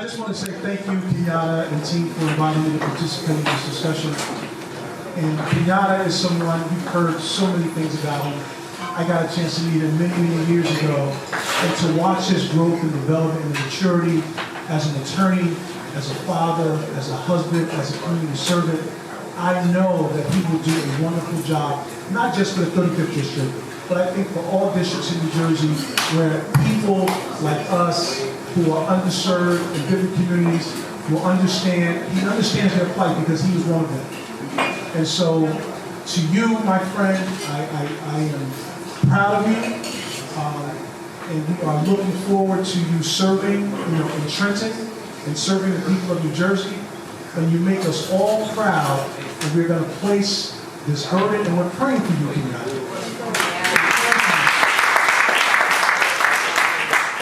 I just want to say thank you, Kenyatta and team, for inviting me to participate in this discussion. And Kenyatta is someone, you've heard so many things about him. I got a chance to meet him many, many years ago. And to watch his growth and development and maturity as an attorney, as a father, as a husband, as a community servant, I know that he will do a wonderful job, not just for the 35th district, but I think for all districts in New Jersey where people like us who are underserved in different communities will understand, he understands their plight because he was one of them. And so, to you, my friend, I am proud of you, and we are looking forward to you serving, in Trenton and serving the people of New Jersey. And you make us all proud, and we're going to place this burden, and we're praying for you, Kenyatta.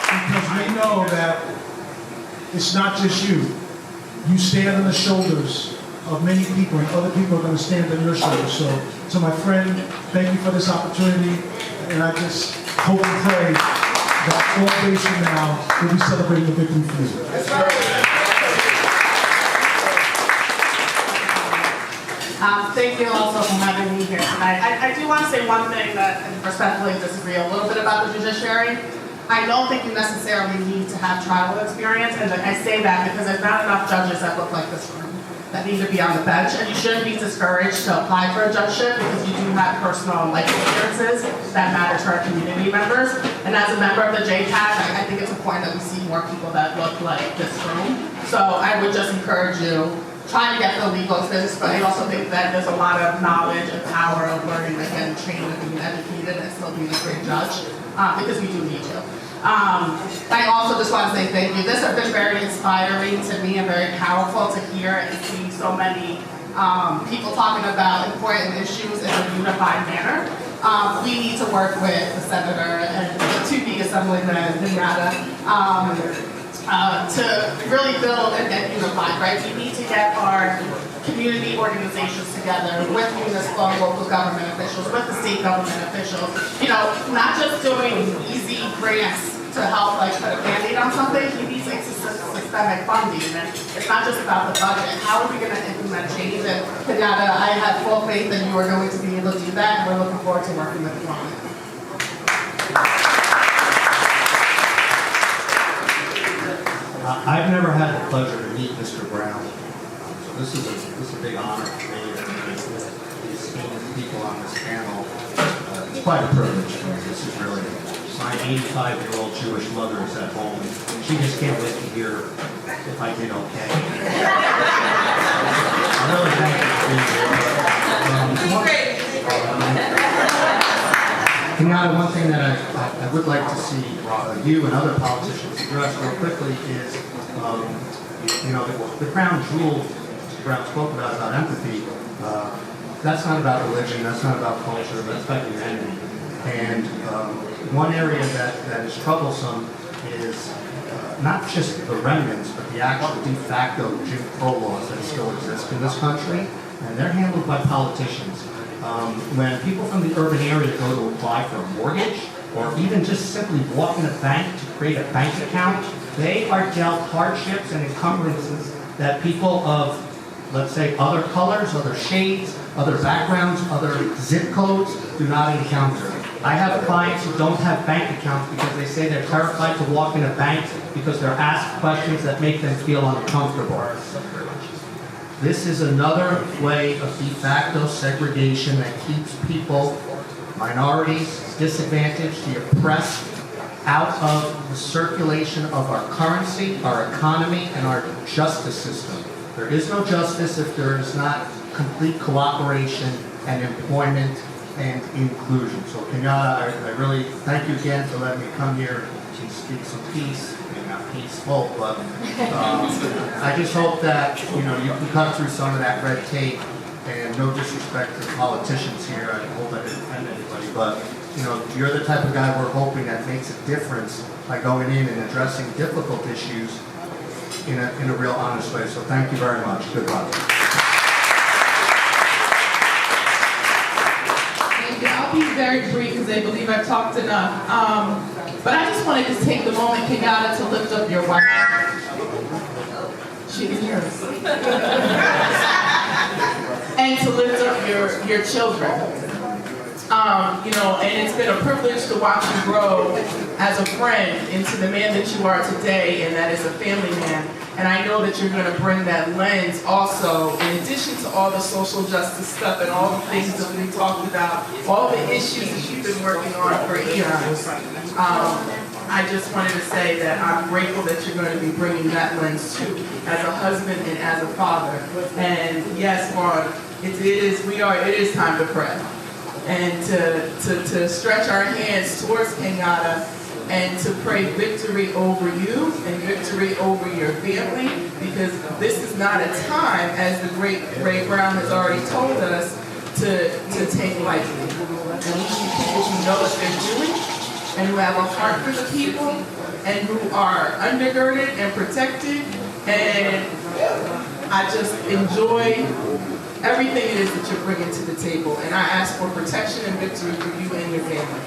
Because we know that it's not just you. You stand on the shoulders of many people, and other people are going to stand on your shoulders. So my friend, thank you for this opportunity, and I just hope and pray that 4 days from now, we'll be celebrating the victory for you. That's right. Thank you also for having me here tonight. I do want to say one thing that I respectfully disagree a little bit about the judiciary. I don't think you necessarily need to have tribal experience, and I say that because there's not enough judges that look like this room that need to be on the bench, and you shouldn't be discouraged to apply for a judgeship because you do have personal and life experiences that matter to our community members. And as a member of the JCAT, I think it's important that we see more people that look like this room. So I would just encourage you, try to get the legal experience, but I also think that there's a lot of knowledge and power of learning and getting trained and being educated and still being a great judge, because we do need you. I also just want to say thank you. This has been very inspiring to me and very powerful to hear and see so many people talking about important issues in a unified manner. We need to work with the senator and the 2B Assemblyman, Kenyatta, to really build and get unified, right? We need to get our community organizations together with municipal and local government officials, with the state government officials, not just doing easy grants to help put a Band-Aid on something. We need systemic funding, and it's not just about the budget. How are we going to implement change? And Kenyatta, I have full faith that you are going to be able to do that, and we're looking forward to working with you on it. I've never had the pleasure to meet Mr. Brown, so this is a big honor for me to meet these esteemed people on this panel. It's quite a privilege for me. This is really, my 85-year-old Jewish mother is at home. She just can't wait to hear if I did okay. I really thank you for being here. Kenyatta, one thing that I would like to see you and other politicians address real quickly is, the crown jewel Brown spoke about empathy. That's not about religion, that's not about culture, that's about humanity. And one area that is troublesome is not just the remnants, but the actual de facto Jim Crow laws that still exist in this country, and they're handled by politicians. When people from the urban area go to apply for a mortgage, or even just simply walk in a bank to create a bank account, they are dealt hardships and encumbrances that people of, let's say, other colors, other shades, other backgrounds, other zip codes do not encounter. I have clients who don't have bank accounts because they say they're terrified to walk in a bank because they're asked questions that make them feel uncomfortable. This is another way of de facto segregation that keeps people, minorities, disadvantaged, the oppressed, out of the circulation of our currency, our economy, and our justice system. There is no justice if there is not complete cooperation and employment and inclusion. So Kenyatta, I really thank you again for letting me come here and speak some peace. Not peaceful, but I just hope that you can cut through some of that red tape. And no disrespect to the politicians here, I hope I didn't offend anybody, but you're the type of guy we're hoping that makes a difference by going in and addressing difficult issues in a real honest way. So thank you very much. Good luck. Thank you. I'll be very brief because I believe I've talked enough. But I just wanted to take the moment, Kenyatta, to lift up your wife. She is yours. And to lift up your children. You know, and it's been a privilege to watch you grow as a friend into the man that you are today, and that is a family man. And I know that you're going to bring that lens also, in addition to all the social justice stuff and all the things that we talked about, all the issues that you've been working on for years. I just wanted to say that I'm grateful that you're going to be bringing that lens too, as a husband and as a father. And yes, Vaughn, it is time to pray. And to stretch our hands towards Kenyatta and to pray victory over you and victory over your family, because this is not a time, as the great Ray Brown has already told us, to take lightly. And we need people who know what they're doing and who have a heart for the people and who are undergirded and protected. And I just enjoy everything it is that you're bringing to the table. And I ask for protection and victory for you and your family.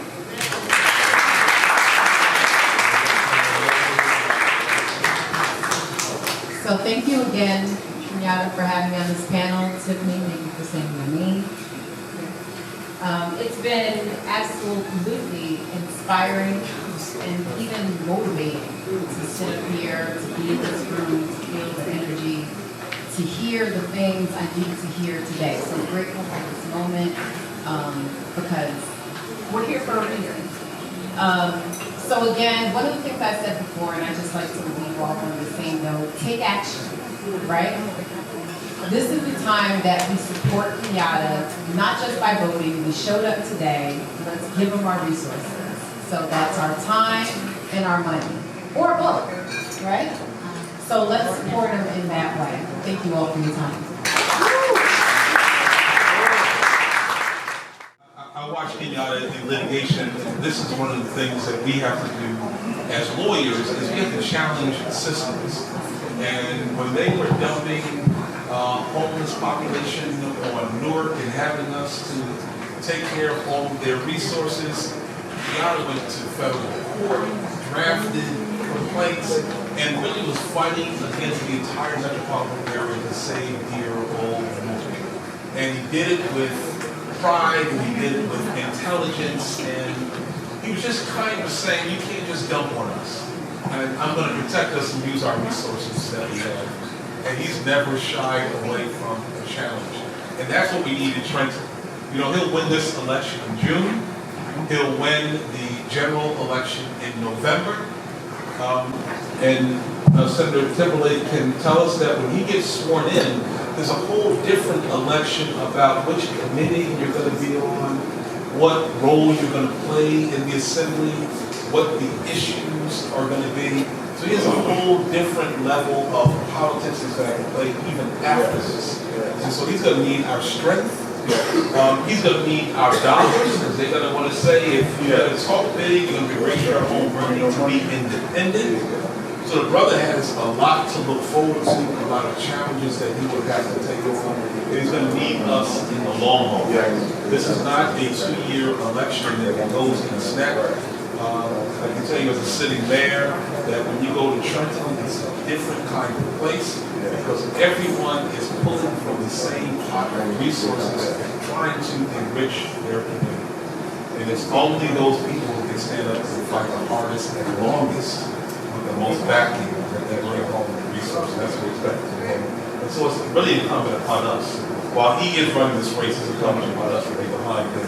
So thank you again, Kenyatta, for having me on this panel. Tiffany, thank you for saying my name. It's been absolutely inspiring and even motivating to sit up here, to be in this room, to feel the energy, to hear the things I need to hear today. So I'm grateful for this moment because we're here for a reason. So again, one of the things I said before, and I just like to leave off on the same note, take action, right? This is the time that we support Kenyatta, not just by voting. We showed up today. Let's give them our resources. So that's our time and our money, or both, right? So let's support them in that way. Thank you all for your time. I watch Kenyatta in litigation, and this is one of the things that we have to do as lawyers, is we have to challenge systems. And when they were dumping homeless population on Newark and having us to take care of all of their resources, Kenyatta went to federal court, drafted complaints, and really was fighting against the entire metropolitan area to save dear old Newark. And he did it with pride, and he did it with intelligence, and he was just kind of saying, you can't just dump on us. And I'm going to protect us and use our resources that we have. And he's never shied away from a challenge. And that's what we need in Trenton. You know, he'll win this election in June. He'll win the general election in November. Senator Timberlake can tell us that when he gets sworn in, there's a whole different election about which committee you're going to be on, what role you're going to play in the assembly, what the issues are going to be. So he has a whole different level of politics he's going to play even after this. And so he's going to need our strength. He's going to need our dollars, because they're going to want to say, if you're going to talk big, you're going to be raising your home money to be independent. So the brother has a lot to look forward to, a lot of challenges that he would have to take on. And he's going to need us in the long haul. This is not a 2-year election that goes in a snap. I can tell you as a sitting mayor that when you go to Trenton, it's a different kind of place, because everyone is pulling from the same pot of resources and trying to enrich their community. And it's only those people who can stand up and fight the hardest and longest with the most backing that bring home the resources. That's what we expect from him. And so it's really incumbent upon us. While he is running this race, it's incumbent upon us to be behind him,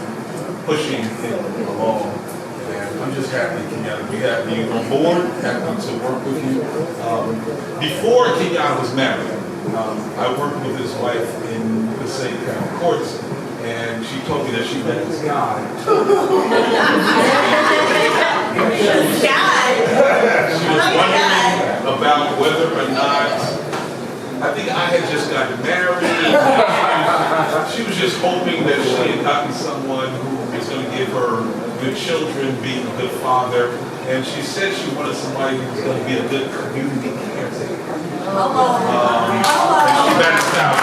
pushing him along. And I'm just happy, Kenyatta, we have you on board, happy to work with you. Before Kenyatta was married, I worked with his wife in the Passaic County Courts, and she told me that she met this guy. She was wondering about whether or not, I think I had just gotten married. She was just hoping that she had gotten someone who was going to give her good children, being a good father, and she said she wanted somebody who was going to be a good community caretaker. And she balanced out.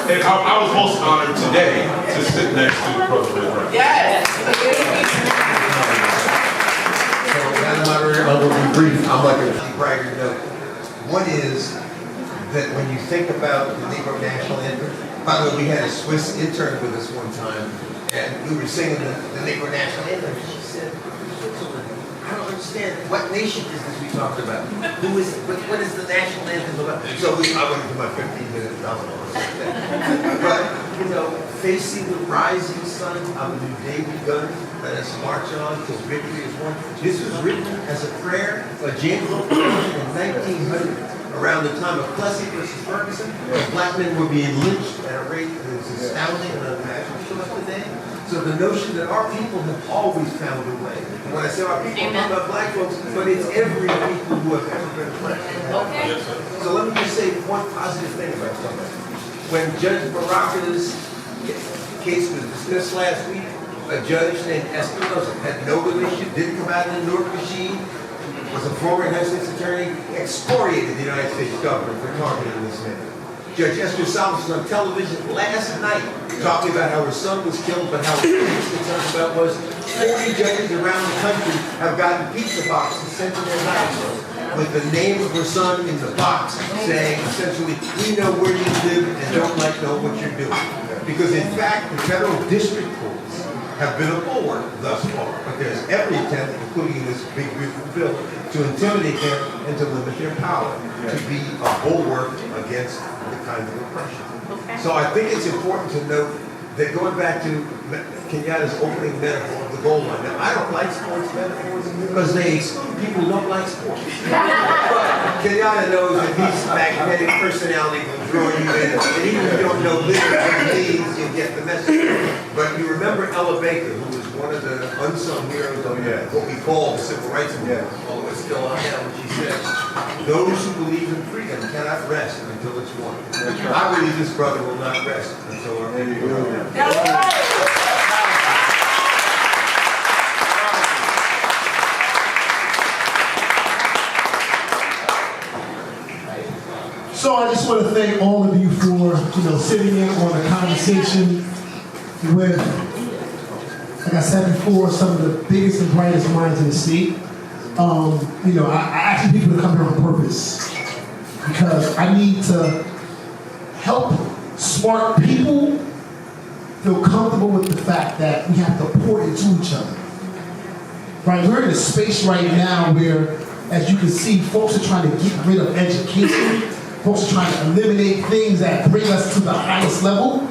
And I was most honored today to sit next to Brother Ray Brown. Yes. I will be brief. I'm like a braggart note. One is that when you think about the Negro National Anthem, by the way, we had a Swiss intern with us one time, and we were singing the Negro National Anthem, and she said, Switzerland, I don't understand. What nation is this we talked about? Who is, what is the national anthem about? So I went into my 15-minute monologue. But, you know, facing the rising sun of a new day begun, let us march on till victory is won. This was written as a prayer by James Logan in 1900, around the time of Plessy versus Ferguson, where black men were being lynched at a rate that is astounding and unimaginable to us today. So the notion that our people have always found a way. And when I say our people, I'm talking about black folks, but it's every people who have ever been black. Okay. So let me just say one positive thing about something. When Judge Baraka's case was dismissed last week, a judge named Espinosa had no relation, didn't come out of the Newark machine, was a former United States attorney, excoriated the United States government for targeting this man. Judge Esther Salmons was on television last night talking about how her son was killed, but how what she talked about was 40 judges around the country have gotten pizza boxes sent to their houses with the name of her son in the box, saying essentially, we know where you live and don't know what you're doing. Because in fact, the federal district courts have been a bulwark thus far, but there's every attempt, including this big beautiful bill, to intimidate them and to limit their power, to be a bulwark against the kind of oppression. So I think it's important to note that going back to Kenyatta's opening metaphor of the goal line. Now, I don't like sports metaphors because they exclude people who don't like sports. But Kenyatta knows that his magnetic personality will draw you in. And even if you don't know literally what you'll get the message. But you remember Ella Baker, who was one of the unsung heroes of what we call the civil rights movement, although it's still on now, when she said, those who believe in freedom cannot rest until it's won. I believe this brother will not rest until our freedom is won. So I just want to thank all of you for, sitting in on a conversation with, like I said before, some of the biggest and brightest minds in the state. I ask people to come here on purpose because I need to help smart people feel comfortable with the fact that we have to pour into each other. Right? We're in a space right now where, as you can see, folks are trying to get rid of education. Folks are trying to eliminate things that bring us to the highest level.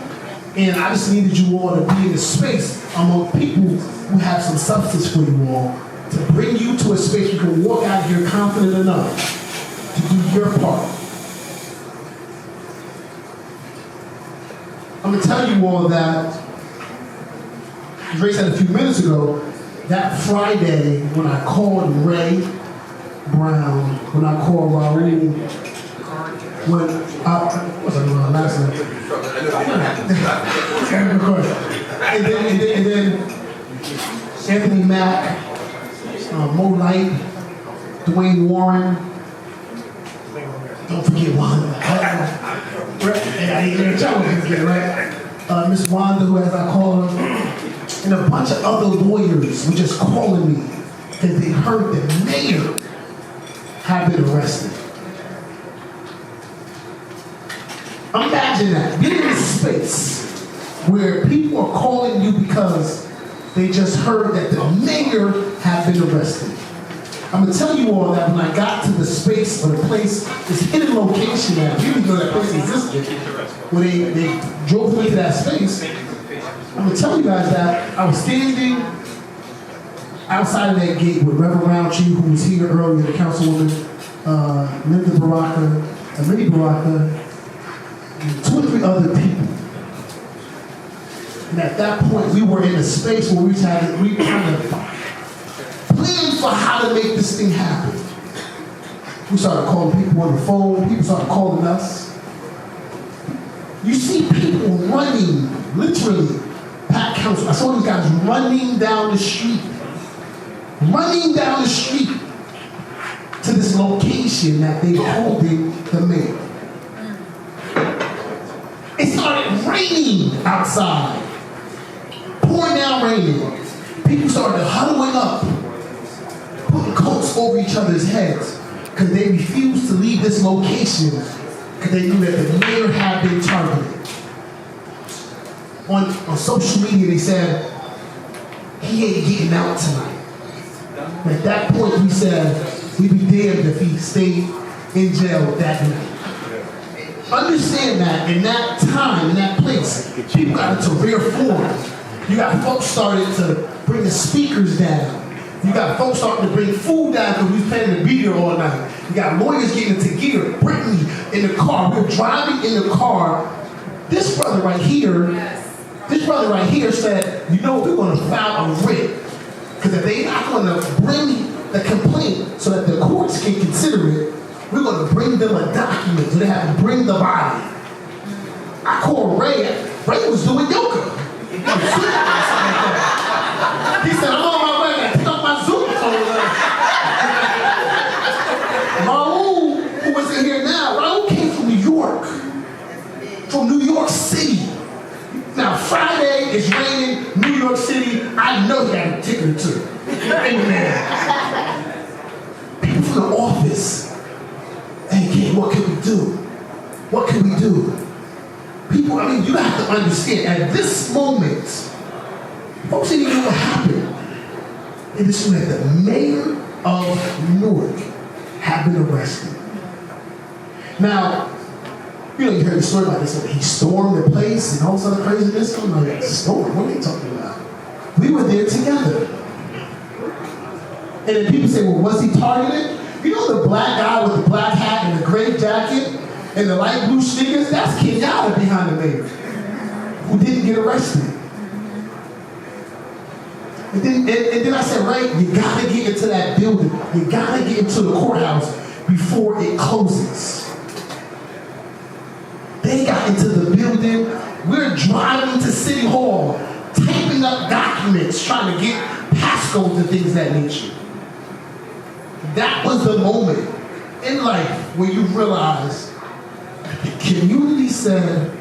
And I just needed you all to be in a space among people who have some substance for you all to bring you to a space you can walk out here confident enough to do your part. I'm going to tell you all that, as Ray said a few minutes ago, that Friday when I called Ray Brown, when I called Raul, when what's that last name? and then Anthony Mack, Mo Light, Dwayne Warren. Don't forget Wanda. Miss Wanda, who as I call her, and a bunch of other lawyers were just calling me because they heard the mayor had been arrested. Imagine that. Get in this space where people are calling you because they just heard that the mayor had been arrested. I'm going to tell you all that when I got to the space or the place, this hidden location that you didn't know that place existed, when they drove me to that space, I'm going to tell you guys that I was standing outside of that gate with Reverend Roundtree, who was here earlier, the councilwoman, Linda Baraka, and Minnie Baraka, 2 or 3 other people. And at that point, we were in a space where we kind of planned for how to make this thing happen. We started calling people on the phone. People started calling us. You see people running, literally, Pat Council. I saw these guys running down the street to this location that they were holding the mayor. It started raining outside, pouring down raining. People started huddling up, putting coats over each other's heads because they refused to leave this location because they knew that the mayor had been targeted. On social media, they said, he ain't getting out tonight. And at that point, we said, we'd be damned if he stayed in jail that night. Understand that in that time, in that place, people got into rare form. You got folks started to bring the speakers down. You got folks starting to bring food down because we was planning to be here all night. You got lawyers getting into gear. Brittany in the car. We're driving in the car. This brother right here said, you know, we're going to file a writ. Because if they're not going to bring the complaint so that the courts can consider it, we're going to bring them a document so they have to bring the body. I called Ray. Ray was doing yoga. He said, I'm on my way. I picked up my Zoom phone. Raul, who was in here now, Raul came from New York. From New York City. Now, Friday is raining, New York City. I know he had a ticket or two. Amen. People from the office. Hey, kid, what can we do? What can we do? People, I mean, you have to understand, at this moment, folks didn't even know what happened. They just knew that the mayor of Newark had been arrested. Now, you know, you heard the story about this. He stormed the place and all this other craziness. I'm like, storm? What are they talking about? We were there together. And then people say, well, was he targeted? You know the black guy with the black hat and the gray jacket and the light blue sneakers? That's Kenyatta behind the mayor, who didn't get arrested. And then I said, right, you gotta get into that building. You gotta get into the courthouse before it closes. They got into the building. We're driving to City Hall, taping up documents, trying to get passcodes and things of that nature. That was the moment in life where you realize the community said,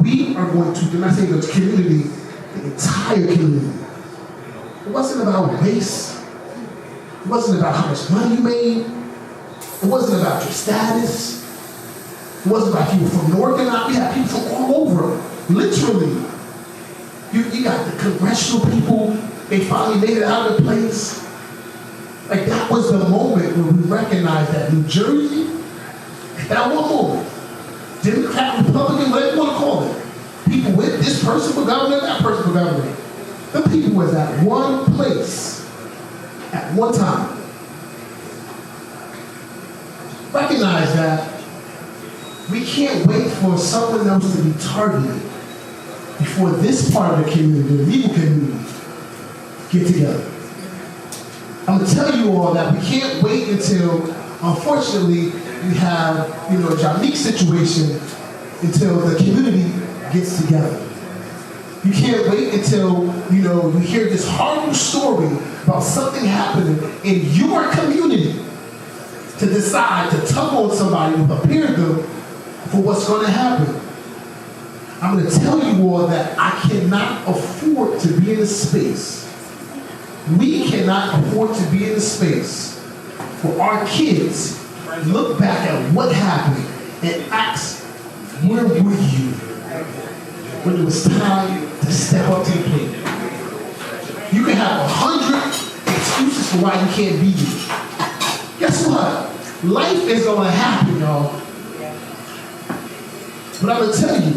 we are going to, when I say the community, the entire community. It wasn't about race. It wasn't about how much money you made. It wasn't about your status. It wasn't about people from Newark and not. We had people from all over. Literally. You got the congressional people. They finally made it out of the place. Like, that was the moment where we recognized that New Jersey, at that one moment, Democrat, Republican, whatever you want to call it, people with this person for governor, that person for governor. The people was at one place at one time. Recognize that we can't wait for someone else to be targeted before this part of the community, the legal community, get together. I'm going to tell you all that we can't wait until, unfortunately, we have, a Janique situation until the community gets together. You can't wait until, you hear this horrible story about something happening in your community to decide to tug on somebody and prepare them for what's going to happen. I'm going to tell you all that I cannot afford to be in a space. We cannot afford to be in a space where our kids look back at what happened and ask, where were you when it was time to step up to the plate? You can have 100 excuses for why you can't be here. Guess what? Life is going to happen, y'all. But I'm going to tell you,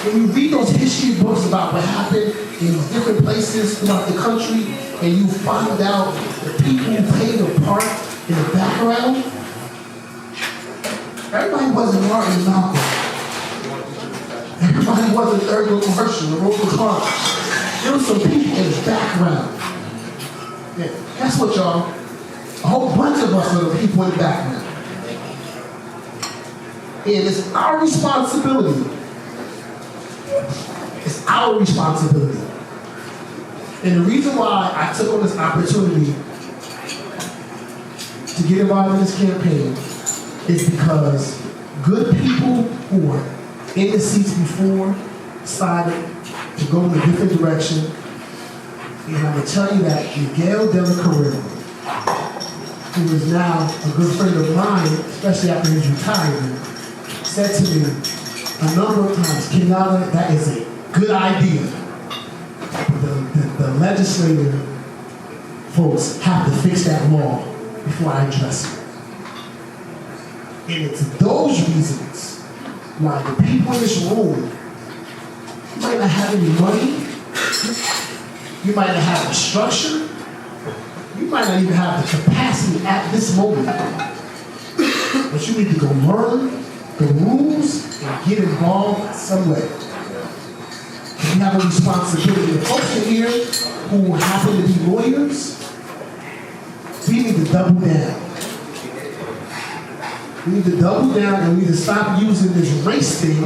when you read those history books about what happened in different places throughout the country, and you find out the people who played a part in the background, everybody wasn't Martin and Malcolm. Everybody wasn't Thurgood Marshall or Rosa Parks. There were some people in the background. Yeah, guess what, y'all? A whole bunch of us are the people in the background. And it's our responsibility. It's our responsibility. And the reason why I took on this opportunity to get involved in this campaign is because good people who were in the seats before decided to go in a different direction. And I'm going to tell you that Miguel de la Carrera, who is now a good friend of mine, especially after his retirement, said to me a number of times, Kenyatta, that is a good idea. The legislative folks have to fix that law before I address it. And it's those reasons why the people in this room, you might not have any money, you might not have the structure, you might not even have the capacity at this moment. But you need to go learn the rules and get involved some way. We have a responsibility. The folks in here who happen to be lawyers, we need to double down. We need to double down and we need to stop using this race thing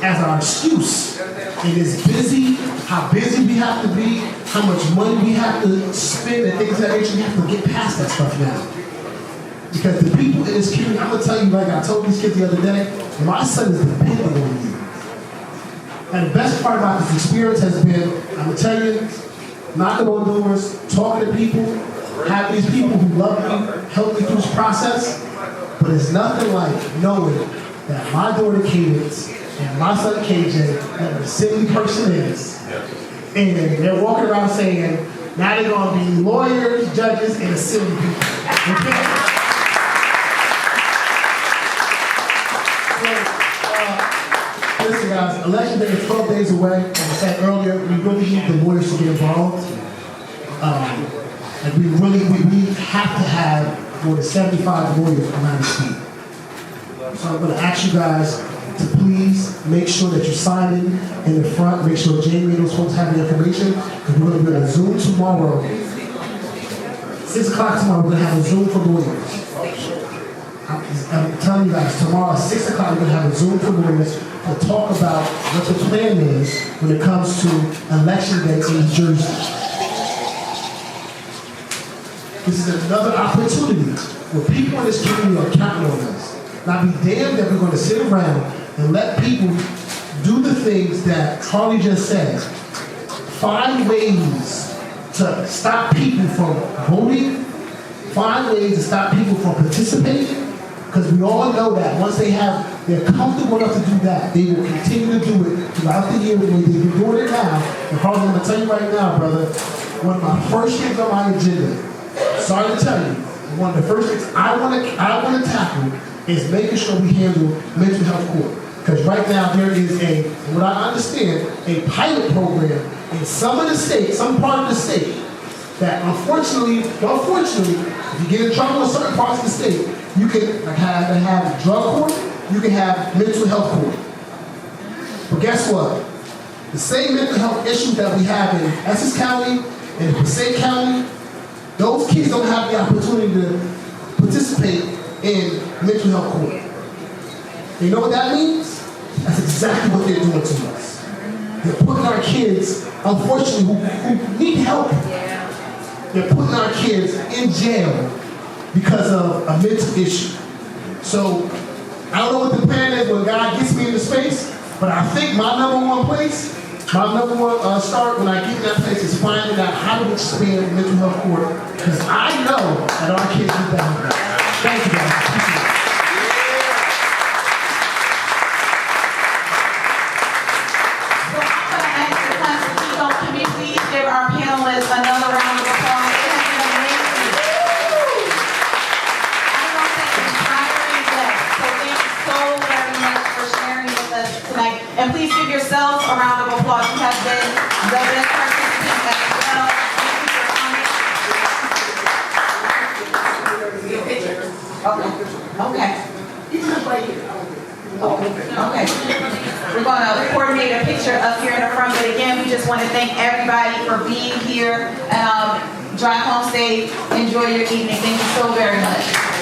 as our excuse. It is busy, how busy we have to be, how much money we have to spend and things of that nature. We have to get past that stuff now. Because the people in this community, I'm going to tell you, like I told these kids the other day, my son is dependent on you. And the best part about this experience has been, I'm going to tell you, knocking on doors, talking to people, having these people who love me, help me through this process. But it's nothing like knowing that my daughter Cadence and my son KJ, what a silly person is. And they're walking around saying, now they're going to be lawyers, judges, and silly people. Okay? Listen guys, election day is 12 days away. Like I said earlier, we really need the lawyers to get involved. And we have to have more than 75 lawyers around the state. So I'm going to ask you guys to please make sure that you sign in the front. Make sure Jamie and those folks have the information. Because we're going to be on a Zoom tomorrow. 6 o'clock tomorrow, we're going to have a Zoom for lawyers. I'm telling you guys, tomorrow at 6 o'clock, we're going to have a Zoom for lawyers to talk about what the plan is when it comes to election day in New Jersey. This is another opportunity where people in this community are counting on us. Now be damned that we're going to sit around and let people do the things that Carly just said. Find ways to stop people from voting. Find ways to stop people from participating. Because we all know that once they're comfortable enough to do that, they will continue to do it throughout the year the way they've been doing it now. And Carly, I'm going to tell you right now, brother, one of my first things on my agenda, sorry to tell you, one of the first things I want to tackle is making sure we handle mental health court. Because right now there is what I understand, a pilot program in some of the states, some part of the state, that unfortunately, if you get in trouble in certain parts of the state, you can have drug court, you can have mental health court. But guess what? The same mental health issues that we have in Essex County and in Passaic County, those kids don't have the opportunity to participate in mental health court. You know what that means? That's exactly what they're doing to us. They're putting our kids, unfortunately, who need help, they're putting our kids in jail because of a mental issue. So, I don't know what the plan is when God gets me into space, but I think my number one start when I get in that place is finding out how to expand mental health court, because I know that our kids need that. Thank you guys. Our panelists another round of applause. It has been amazing. I want to say inspiring day. So thank you so very much for sharing with us tonight. And please give yourselves a round of applause. You have been the best participants as well. Thank you for coming. Okay. Okay. We're going to coordinate a picture up here in the front, but again, we just want to thank everybody for being here. Drive home safe. Enjoy your evening. Thank you so very much.